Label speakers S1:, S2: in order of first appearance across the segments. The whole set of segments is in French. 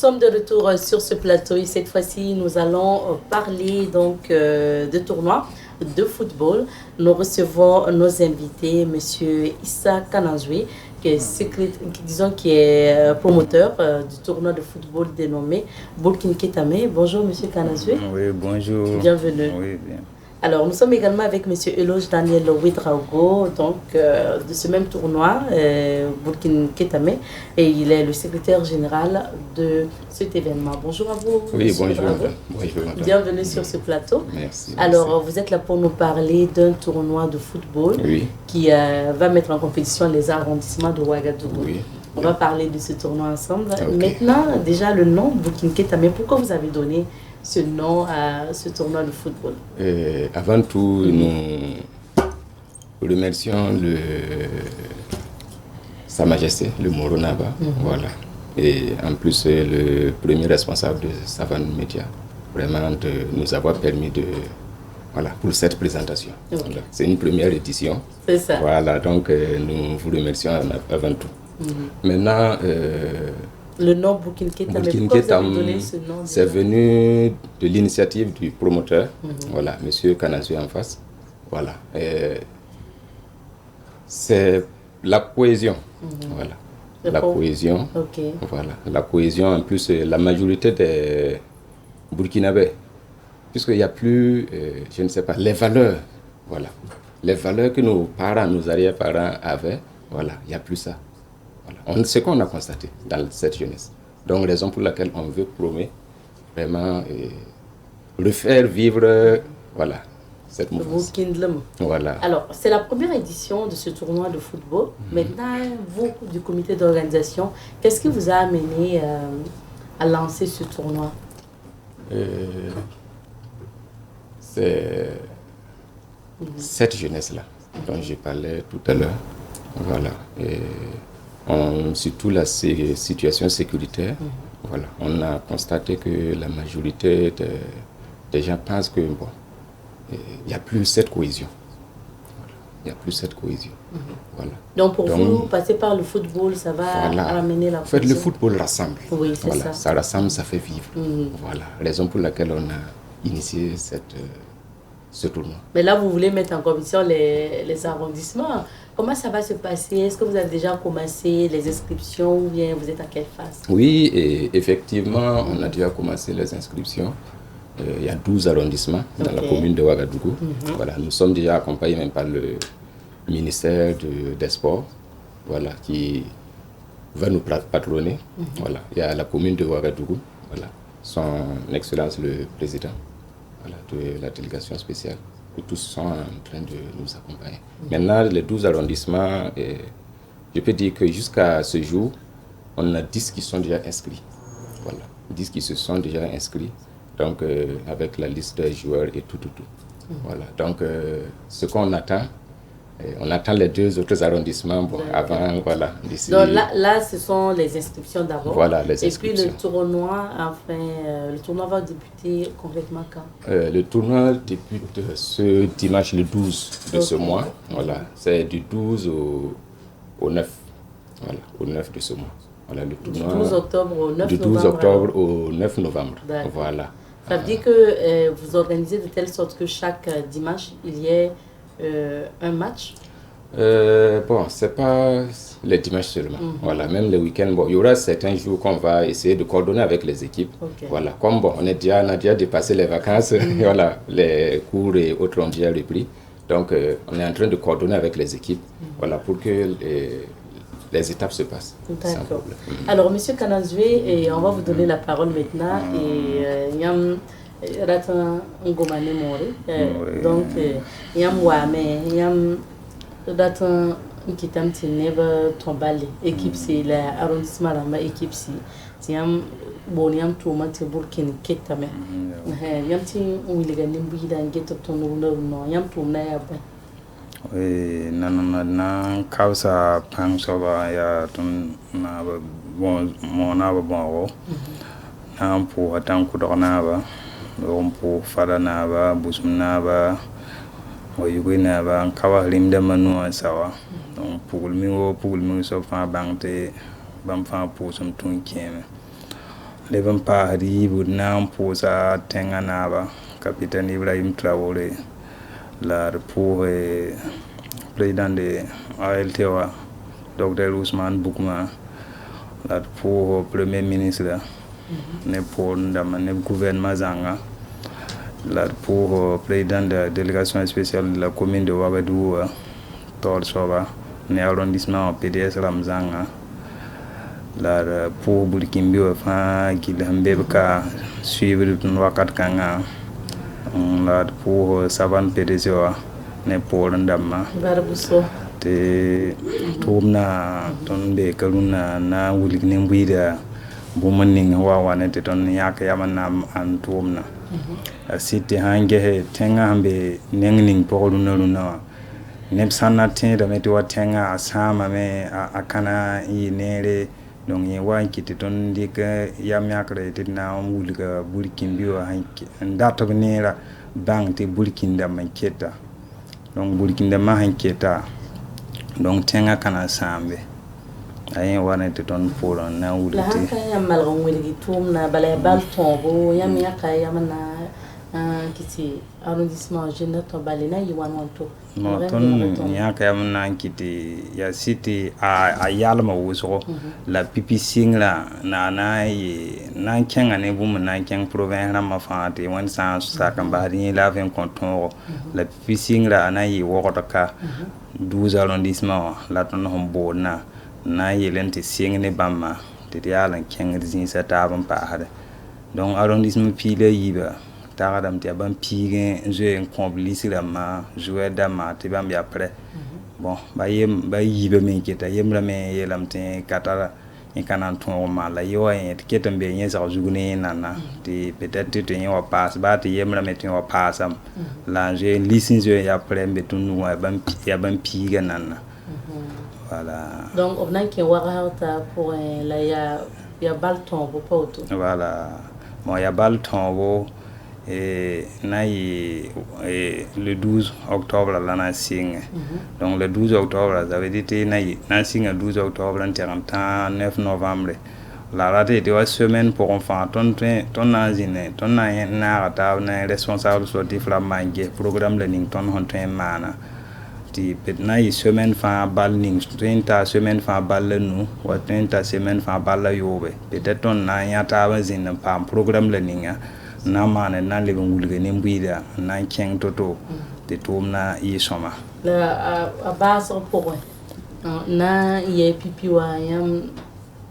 S1: sommes de retour sur ce plateau et cette fois-ci, nous allons parler donc de tournois de football. Nous recevons nos invités, Monsieur Issa Kanazoué, qui est promoteur du tournoi de football dénommé Burkina Ketame. Bonjour Monsieur Kanazoué.
S2: Oui, bonjour.
S1: Bienvenue.
S2: Oui, bien.
S1: Alors, nous sommes également avec M. Eloge Daniel Ouedraogo, donc de ce même tournoi, Burkina Ketame, et il est le secrétaire général de cet événement. Bonjour à vous.
S2: Oui, bonjour.
S1: Bienvenue sur ce plateau.
S2: Merci.
S1: Alors, vous êtes là pour nous parler d'un tournoi de football qui va mettre en compétition les arrondissements de Ouagadougou. Oui. On va parler de ce tournoi ensemble. Okay. Maintenant, déjà le nom Burkina Ketame, pourquoi vous avez donné ce nom à ce tournoi de football?
S2: Avant tout, nous remercions Sa Majesté, le Moro Naba, voilà. Et en plus, le premier responsable de Savane Média, vraiment de nous avoir permis pour cette présentation. Okay. Voilà. C'est une première édition.
S1: C'est ça.
S2: Voilà, donc nous vous remercions avant tout. Maintenant,
S1: le nom Burkina Ketame, pourquoi vous avez donné ce nom?
S2: C'est venu de l'initiative du promoteur, voilà, Monsieur Kanazoué en face. Voilà. C'est la cohésion. Voilà. La cohésion.
S1: Okay.
S2: Voilà. La cohésion, en plus, la majorité des Burkinabés, puisqu'il n'y a plus, je ne sais pas, les valeurs. Voilà. Les valeurs que nos parents, nos arrière-parents avaient, voilà, il n'y a plus ça. Voilà. C'est ce qu'on a constaté dans cette jeunesse. Donc, raison pour laquelle on veut promouvoir vraiment le faire vivre, voilà, cette mouvance. Voilà.
S1: Alors, c'est la première édition de ce tournoi de football. Maintenant, vous, du comité d'organisation, qu'est-ce qui vous a amené à lancer ce tournoi?
S2: C'est cette jeunesse-là dont je parlais tout à l'heure. Voilà. Surtout la situation sécuritaire, voilà, on a constaté que la majorité des gens pensent que bon, il n'y a plus cette cohésion. Voilà. Il n'y a plus cette cohésion. Voilà.
S1: Donc pour vous, passer par le football, ça va ramener la cohésion.
S2: En fait, le football rassemble.
S1: Oui, c'est ça.
S2: Ça rassemble, ça fait vivre. Voilà. Raison pour laquelle on a initié ce tournoi.
S1: Mais là, vous voulez mettre en compétition les arrondissements. Comment ça va se passer? Est-ce que vous avez déjà commencé les inscriptions ou bien vous êtes à quelle phase?
S2: Oui, et effectivement, on a déjà commencé les inscriptions. Il y a 12 arrondissements dans la commune de Ouagadougou. Voilà, nous sommes déjà accompagnés même par le ministère des Sports, voilà, qui va nous patronner. Voilà, il y a la commune de Ouagadougou, voilà, son Excellence le Président, voilà, de la délégation spéciale. Et tous sont en train de nous accompagner. Maintenant, les 12 arrondissements, je peux dire que jusqu'à ce jour, on a 10 qui sont déjà inscrits. Voilà, 10 qui se sont déjà inscrits, donc avec la liste des joueurs et tout. Voilà, donc ce qu'on attend, on attend les 2 autres arrondissements avant, voilà.
S1: Donc là, ce sont les inscriptions d'abord.
S2: Voilà, les inscriptions.
S1: Et puis le tournoi, le tournoi va débuter complètement quand?
S2: Le tournoi débute ce dimanche, le 12 de ce mois. Voilà, c'est du 12 au 9. Voilà, au 9 de ce mois. Voilà, le tournoi.
S1: Du 12 octobre au 9 novembre.
S2: Du 12 octobre au 9 novembre. Voilà.
S1: Ça veut dire que vous organisez de telle sorte que chaque dimanche, il y ait un match?
S2: Bon, c'est pas les dimanches seulement. Voilà, même le week-end, bon, il y aura certains jours qu'on va essayer de coordonner avec les équipes. Voilà, comme bon, on a déjà dépassé les vacances, voilà, les cours et autres ont déjà repris. Donc, on est en train de coordonner avec les équipes, voilà, pour que les étapes se passent.
S1: D'accord. Alors, Monsieur Kanazoué, on va vous donner la parole maintenant. Et Ratan Ngomane More. Donc, Yam Wame, Yam Ratan Nkitam Tineva Tombale. Équipe, c'est l'arrondissement là-bas, équipe, c'est Yam Boniam Touma Burkina Ketame. Yam Tin Willigan Bida and get up to no Yam Tuna.
S3: Nan Kausa Pangsoba ya tun na bon wo. Nan pour attendre Kudonaba. On pour Fadanaba, Busmanaba, or Yugunaba, Kawa Limda Manu Sawa. Donc pour le mieux, so far bankte, Bamfa pour some twin came. leben pahri budna posa tenga naba capitaine Ibrahim Traoré la pour président de ALTOA Dr Ousmane Boukma la pour premier ministre ne pour ndama ne gouvernement zanga la pour président de la délégation spéciale de la commune de Ouagadougou Tor Soba ne arrondissement PDS Ramzanga la pour Burkimbio fa Gilhambe ka suivre ton wakat kanga la pour Savan PDC ne pour ndama
S1: Barbuso
S3: te tumna ton be kaluna na wulik ne mbida bu manning wawane te ton yak yamana an tumna site hange he tenga hambe nengning poruna luna nem sanna te da meti watenga asama me akana yinere donc ye wanki te ton dika yam yakre te na wulga burkin biwa hanki ndato nera bang te burkin da manketa donc burkin da ma hanketa donc tenga kana sambe ayen wane te ton pour na wulti
S1: la hanka ya malgon wulgi tumna bala bal tombo yam yaka yamana kiti arrondissement jeune to balina yiwan to
S3: no ton yaka yamana kiti ya city a yalma wuso la pipi singla na yi na kenga ne bum na ken province na ma fante wan sa kan bari la 20 canton la pipi singla na yi wokota 12 arrondissement la ton hombo na yelente singne bamma te yalan ken rizin sa taban pa hada donc arrondissement pile yiba taradam te ban pige je en complice ma jouer dama te bam ya après bon ba yiba men keta yemra men yelam te katara en kanan ton ma la yo en ketam be yen sa jugune nana te peut-être te yen wa passe ba te yemra men te wa passam la je licence ya après be tunu wa ban pige nana. Voilà.
S1: Donc on a qui warata pour la ya balton pour poto.
S3: Voilà. Bon ya balton et le 12 octobre là na signe. Donc le 12 octobre ça veut dire na signe le 12 octobre en 9 novembre. La rate était semaine pour enfants ton azine ton na rata na responsable sortif la mangue programme learning ton honten mana. Petna yi semaine fa bal ning 30 semaine fa bal nu wa 30 semaine fa bal yobe peut-être on na yata ba zin pa programme le ninga na mane na le ngulge ne mbida na keng toto te tumna yi soma
S1: la a base pour na ye pipi wa yam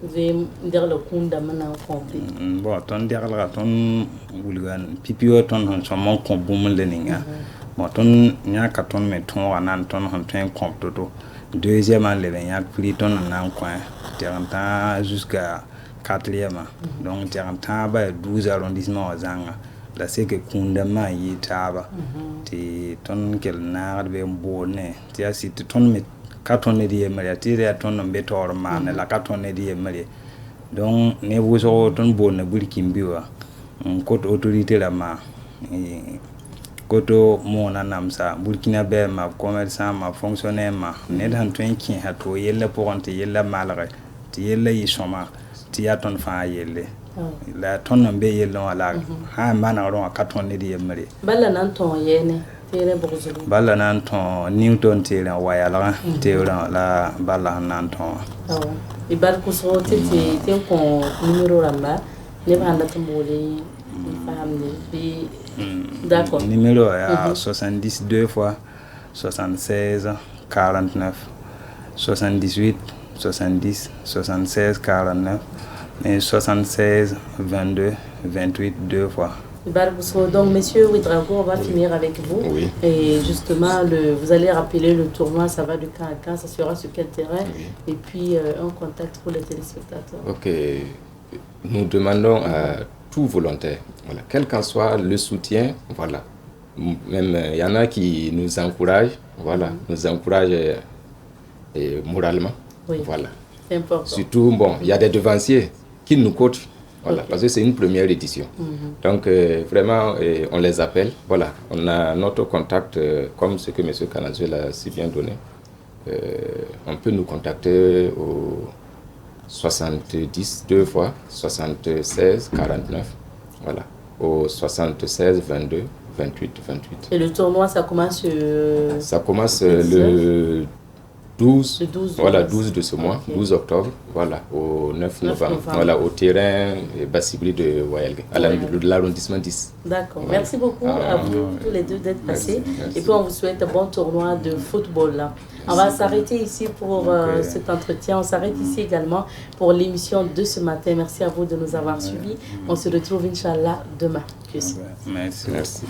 S1: ve der le kunda mana complet
S3: bon ton der la ton ngulgan pipi wa ton hon somon ko bum le ninga ton nya ka ton me ton anan ton hon ten comptoto deuxièmement le nya pli ton nan coin teranta jusqu'à quatrième donc teranta ba 12 arrondissements zanga la c'est que kundama yi taba ti ton kel na be bonne ti asiti ton me ka ton ne die maria ti re ton be tor man la ka ton ne die maria donc ne vous so ton bonne bulkin biwa côté autorité la ma koto mona namsa Burkina be ma commerçant ma fonctionnaire ma ne dan twen kin ha to yella pour te yella malare ti yella yi soma ti ya ton fa yelle la ton be yella wala ha mana ron ka ton ne di yemre
S1: balla nan ton yene tere bozulu
S3: balla nan ton Newton tere wayala tere la balla nan ton
S1: ibar ko so te ko numéro ramba ne banda tambole d'accord.
S3: Numéro 70 2 fois 76 49 78 70 76 49 et 76 22 28 2 fois.
S1: Donc, monsieur Ouedraogo, on va finir avec vous.
S2: Oui.
S1: Et justement, vous allez rappeler le tournoi, ça va de camp à camp, ça sera sur quel terrain? Oui. Et puis, un contact pour les téléspectateurs.
S2: Ok. Nous demandons à tout volontaire, voilà, quel qu'en soit le soutien, voilà. Même il y en a qui nous encouragent, voilà, nous encouragent moralement,
S1: oui.
S2: Voilà.
S1: C'est important.
S2: Surtout, bon, il y a des devanciers qui nous coachent, voilà, parce que c'est une première édition. Donc vraiment, on les appelle, voilà, on a notre contact, comme ce que M. Kanazwe l'a si bien donné. On peut nous contacter au 70 deux fois, 76, 49. Voilà. Au 76, 22, 28, 28.
S1: Et le tournoi, ça commence
S2: Ça commence le 12,
S1: 12
S2: voilà, 12 de ce mois, 12 octobre, voilà, au 9 novembre. Voilà, au terrain Bassibri de Waelgue, à l'arrondissement 10.
S1: D'accord, voilà. Merci beaucoup à vous tous les deux d'être passés. Merci. Et puis on vous souhaite un bon tournoi de football. Là. On va s'arrêter ici pour cet entretien. On s'arrête ici également pour l'émission de ce matin. Merci à vous de nous avoir suivis. On se retrouve, Inch'Allah, demain.
S3: Merci. Merci.